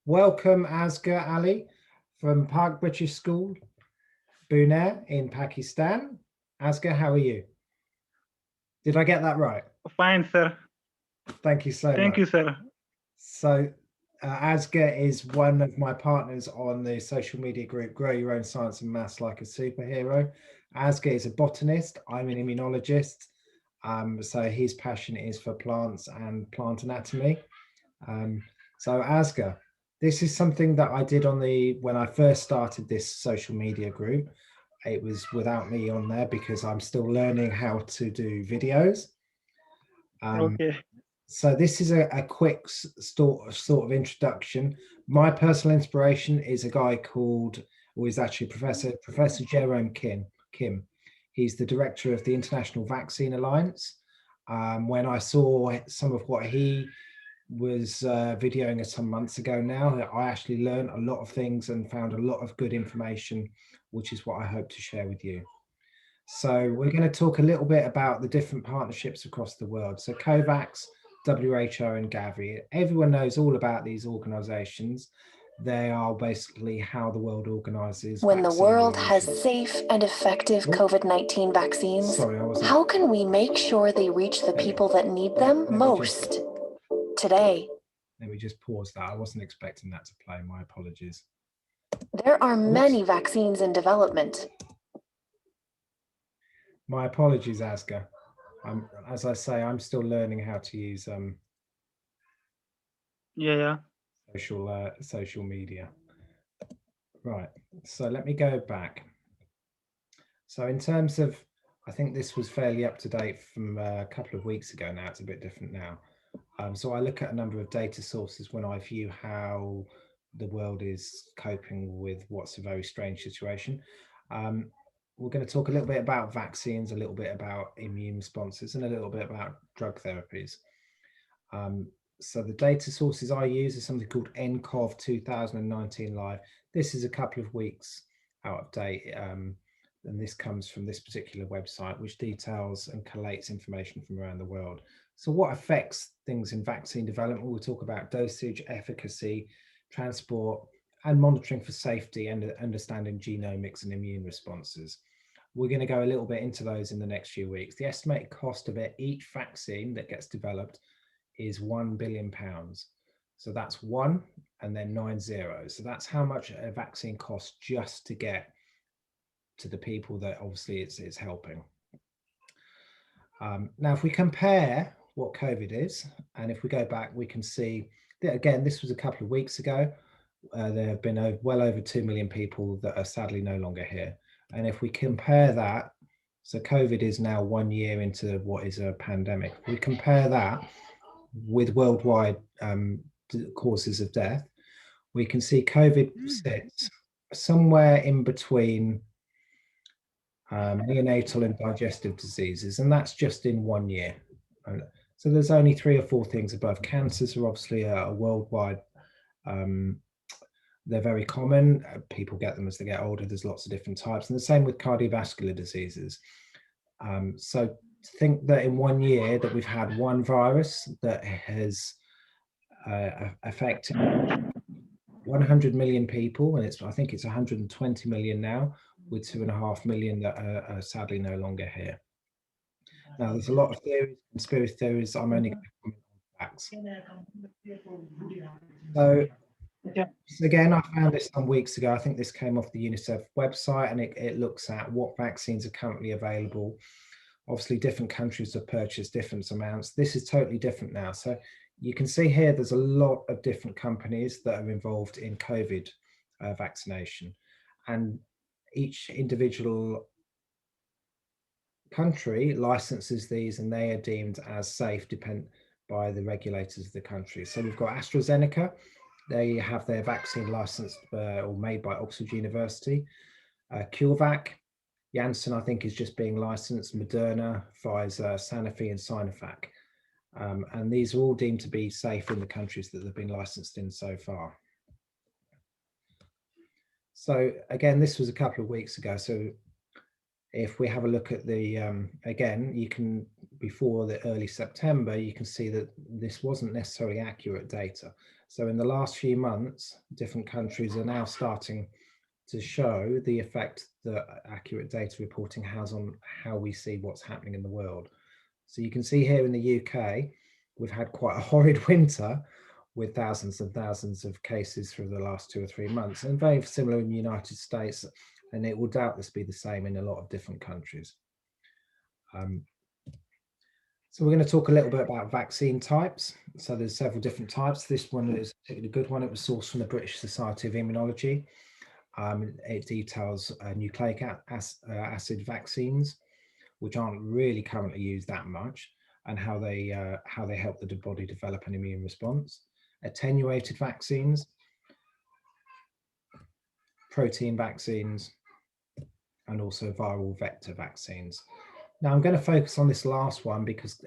Welcome Asghar Ali from Park British School, Pune in Pakistan. Asghar, how are you? Did I get that right? Fine, sir. Thank you so Thank much. you, sir. So Asghar is one of my partners on the social media group Grow Your Own Science and Maths Like a Superhero. Asghar is a botanist. I'm an immunologist. So his passion is for plants and plant anatomy. So Asghar, this is something that I did when I first started this social media group. It was without me on there because I'm still learning how to do videos. Okay. So this is a quick sort of introduction. My personal inspiration is a guy called, or is actually Professor Jerome Kim. He's the director of the International Vaccine Alliance. When I saw some of what he was videoing some months ago now, I actually learned a lot of things and found a lot of good information, which is what I hope to share with you. So we're going to talk a little bit about the different partnerships across the world. So COVAX, WHO and Gavi, everyone knows all about these organizations. They are basically how the world organizes. When the world has safe and effective COVID-19 vaccines, how can we make sure they reach the people that need them most? Today, let me just pause that. I wasn't expecting that to play. My apologies. There are many vaccines in development. My apologies, Asghar. As I say, I'm still learning how to use social media. Right. So let me go back. So in terms of, I think this was fairly up to date from a couple of weeks ago now. It's a bit different now. So I look at a number of data sources when I view how the world is coping with what's a very strange situation. We're going to talk a little bit about vaccines, a little bit about immune responses, and a little bit about drug therapies. So the data sources I use is something called NCOV 2019 Live. This is a couple of weeks out of date, and this comes from this particular website, which details and collates information from around the world. So what affects things in vaccine development? We'll talk about dosage, efficacy, transport, and monitoring for safety and understanding genomics and immune responses. We're going to go a little bit into those in the next few weeks. The estimated cost of each vaccine that gets developed is £1 billion. So that's 1 and then 9 zeros. So that's how much a vaccine costs just to get to the people that obviously it's helping. Now, if we compare what COVID is, and if we go back, we can see that, again, this was a couple of weeks ago. There have been well over 2 million people that are sadly no longer here. And if we compare that, so COVID is now 1 year into what is a pandemic. We compare that with worldwide causes of death. We can see COVID sits somewhere in between neonatal and digestive diseases, and that's just in 1 year. So there's only 3 or 4 things above. Cancers are obviously a worldwide, they're very common. People get them as they get older. There's lots of different types, and the same with cardiovascular diseases. So think that in 1 year that we've had one virus that has affected 100 million people, and I think it's 120 million now, with 2.5 million that are sadly no longer here. Now, there's a lot of theories, conspiracy theories. I'm only going to comment on facts. So again, I found this some weeks ago. I think this came off the UNICEF website, and it looks at what vaccines are currently available. Obviously, different countries have purchased different amounts. This is totally different now. So you can see here, there's a lot of different companies that are involved in COVID vaccination, and each individual country licenses these, and they are deemed as safe by the regulators of the country. So we've got AstraZeneca. They have their vaccine licensed or made by Oxford University. CureVac, Janssen, I think, is just being licensed. Moderna, Pfizer, Sanofi, and Sinovac. And these are all deemed to be safe in the countries that they've been licensed in so far. So again, this was a couple of weeks ago. So if we have a look at the, again, you can, before the early September, you can see that this wasn't necessarily accurate data. So in the last few months, different countries are now starting to show the effect that accurate data reporting has on how we see what's happening in the world. So you can see here in the UK, we've had quite a horrid winter with thousands and thousands of cases for the last 2 or 3 months, and very similar in the United States, and it will doubtless be the same in a lot of different countries. So we're going to talk a little bit about vaccine types. So there's several different types. This one is a particularly good one. It was sourced from the British Society of Immunology. It details nucleic acid vaccines, which aren't really currently used that much, and how they help the body develop an immune response. Attenuated vaccines, protein vaccines, and also viral vector vaccines. Now I'm going to focus on this last one because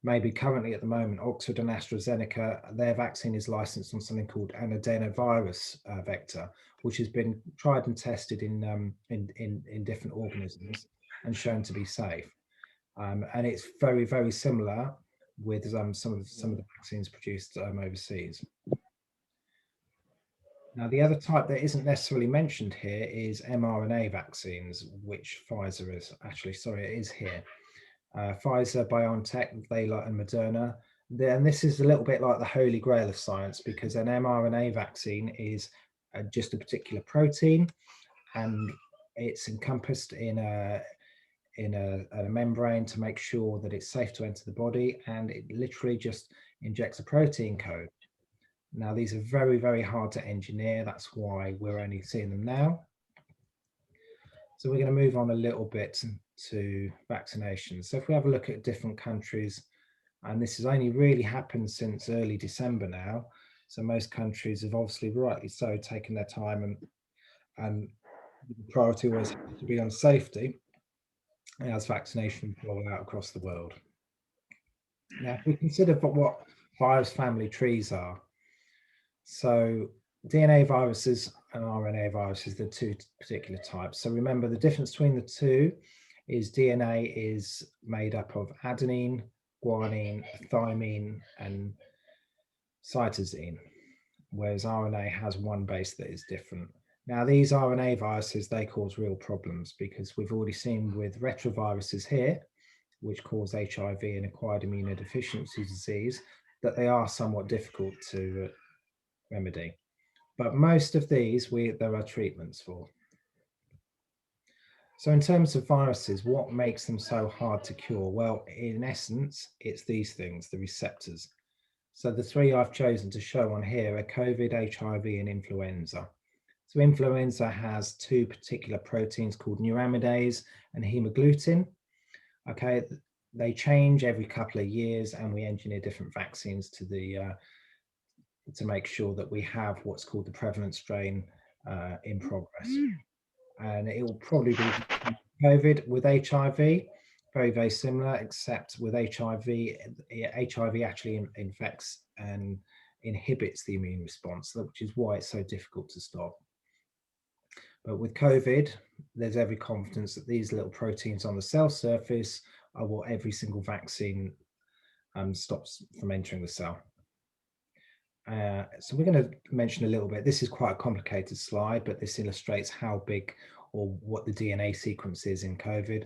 maybe currently at the moment, Oxford and AstraZeneca, their vaccine is licensed on something called an Adenovirus Vector, which has been tried and tested in different organisms and shown to be safe. And it's very, very similar with some of the vaccines produced overseas. Now, the other type that isn't necessarily mentioned here is mRNA vaccines, which Pfizer is actually, sorry, it is here. Pfizer, BioNTech, Baylor, and Moderna. And this is a little bit like the holy grail of science, because an mRNA vaccine is just a particular protein, and it's encompassed in a membrane to make sure that it's safe to enter the body, and it literally just injects a protein code. Now, these are very, very hard to engineer. That's why we're only seeing them now. So we're going to move on a little bit to vaccinations. So if we have a look at different countries, and this has only really happened since early December now. So most countries have obviously, rightly so, taken their time, and the priority always has to be on safety as vaccination roll out across the world. Now, if we consider what virus family trees are, so DNA viruses and RNA viruses, the two particular types. So remember, the difference between the two is DNA is made up of adenine, guanine, thymine, and cytosine, whereas RNA has one base that is different. Now, these RNA viruses, they cause real problems because we've already seen with retroviruses here, which cause HIV and acquired immunodeficiency disease, that they are somewhat difficult to remedy. But most of these, there are treatments for. So in terms of viruses, what makes them so hard to cure? Well, in essence, it's these things, the receptors. So the three I've chosen to show on here are COVID, HIV, and influenza. So influenza has two particular proteins called neuraminidase and hemagglutinin. Okay, they change every couple of years, and we engineer different vaccines to make sure that we have what's called the prevalent strain in progress. And it will probably be COVID with HIV, very, very similar, except with HIV actually infects and inhibits the immune response, which is why it's so difficult to stop. But with COVID, there's every confidence that these little proteins on the cell surface are what every single vaccine stops from entering the cell. So we're going to mention a little bit. This is quite a complicated slide, but this illustrates how big or what the DNA sequence is in COVID.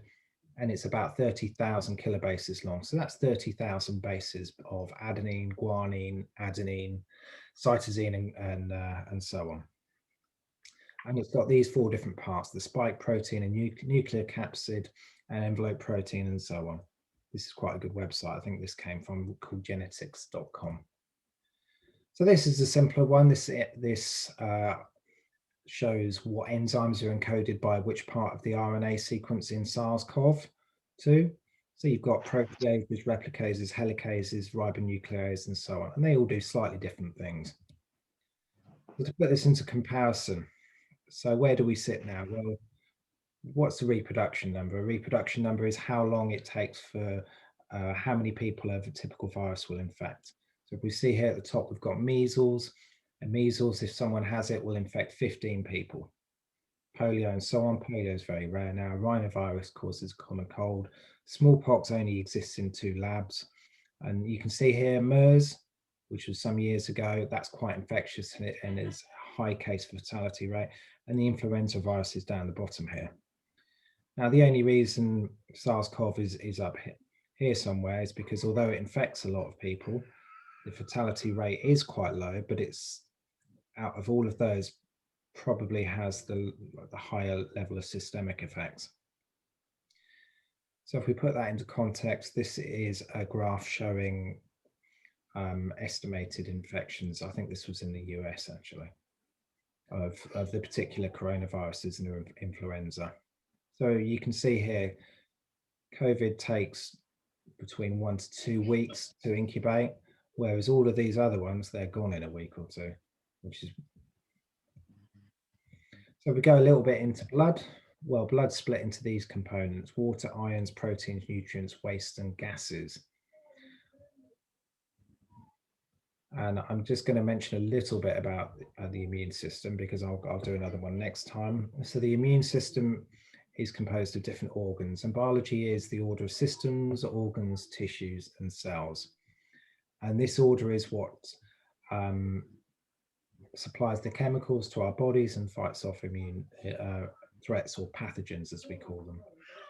And it's about 30,000 kilobases long. So that's 30,000 bases of adenine, guanine, adenine, cytosine, and so on. And it's got these four different parts: the spike protein, and nuclear capsid, and envelope protein, and so on. This is quite a good website. I think this came from called genetics.com. So this is a simpler one. This shows what enzymes are encoded by which part of the RNA sequence in SARS-CoV-2. So you've got proteases, replicases, helicases, ribonucleases, and so on. And they all do slightly different things. So to put this into comparison, so where do we sit now? Well, what's the reproduction number? A reproduction number is how long it takes for how many people a typical virus will infect. So if we see here at the top, we've got measles, and measles, if someone has it, will infect 15 people. Polio and so on. Polio is very rare now. Rhinovirus causes common cold. Smallpox only exists in 2 labs. And you can see here MERS, which was some years ago. That's quite infectious and is a high case fatality rate. And the influenza virus is down the bottom here. Now, the only reason SARS-CoV is up here somewhere is because although it infects a lot of people, the fatality rate is quite low, but it's out of all of those probably has the higher level of systemic effects. So if we put that into context, this is a graph showing estimated infections. I think this was in the US actually, of the particular coronaviruses and influenza. So you can see here, COVID takes between 1 to 2 weeks to incubate, whereas all of these other ones, they're gone in a week or two, which is... So we go a little bit into blood. Well, blood's split into these components: water, ions, proteins, nutrients, waste, and gases. And I'm just going to mention a little bit about the immune system, because I'll do another one next time. So the immune system is composed of different organs, and biology is the order of systems, organs, tissues, and cells. And this order is what supplies the chemicals to our bodies and fights off immune threats, or pathogens as we call them.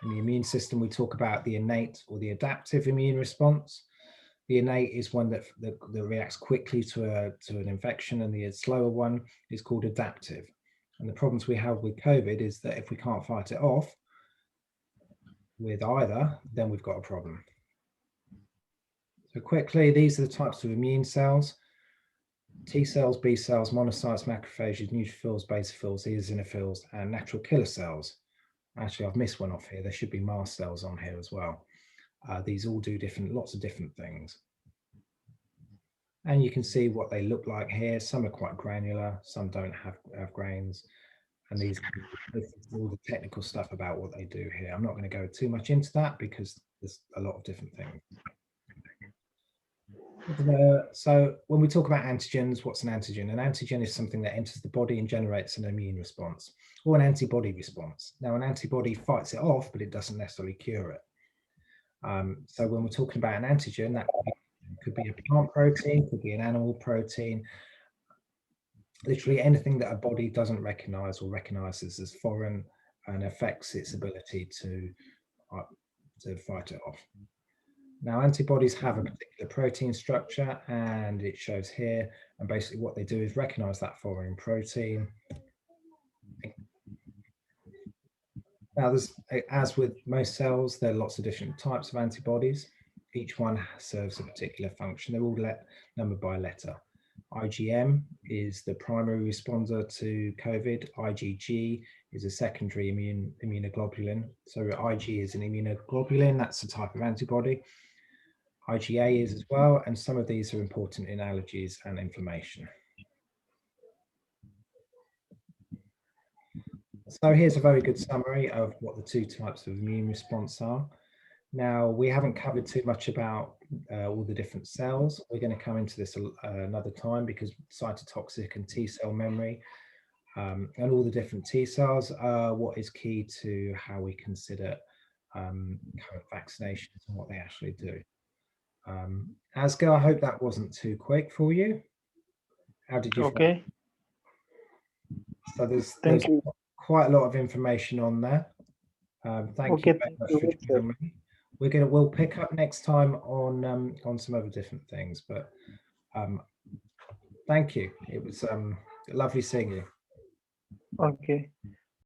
In the immune system, we talk about the innate or the adaptive immune response. The innate is one that reacts quickly to an infection, and the slower one is called adaptive. And the problems we have with COVID is that if we can't fight it off with either, then we've got a problem. So quickly, these are the types of immune cells: T cells, B cells, monocytes, macrophages, neutrophils, basophils, eosinophils, and natural killer cells. Actually, I've missed one off here. There should be mast cells on here as well. These all do lots of different things. And you can see what they look like here. Some are quite granular, some don't have grains. And these are all the technical stuff about what they do here. I'm not going to go too much into that because there's a lot of different things. So when we talk about antigens, what's an antigen? An antigen is something that enters the body and generates an immune response, or an antibody response. Now, an antibody fights it off, but it doesn't necessarily cure it. So when we're talking about an antigen, that could be a plant protein, could be an animal protein, literally anything that a body doesn't recognize or recognizes as foreign and affects its ability to fight it off. Now, antibodies have a particular protein structure, and it shows here. And basically what they do is recognize that foreign protein. Now, as with most cells, there are lots of different types of antibodies. Each one serves a particular function. They're all numbered by letter. IgM is the primary responder to COVID. IgG is a secondary immunoglobulin. So Ig is an immunoglobulin. That's a type of antibody. IgA is as well, and some of these are important in allergies and inflammation. So here's a very good summary of what the two types of immune response are. Now, we haven't covered too much about all the different cells. We're going to come into this another time, because cytotoxic and T cell memory and all the different T cells are what is key to how we consider current vaccinations and what they actually do. Asghar, I hope that wasn't too quick for you. How did you Okay. So there's quite a lot of information on there. Thank you very much for joining me. We'll pick up next time on some other different things, but thank you. It was lovely seeing you. Okay.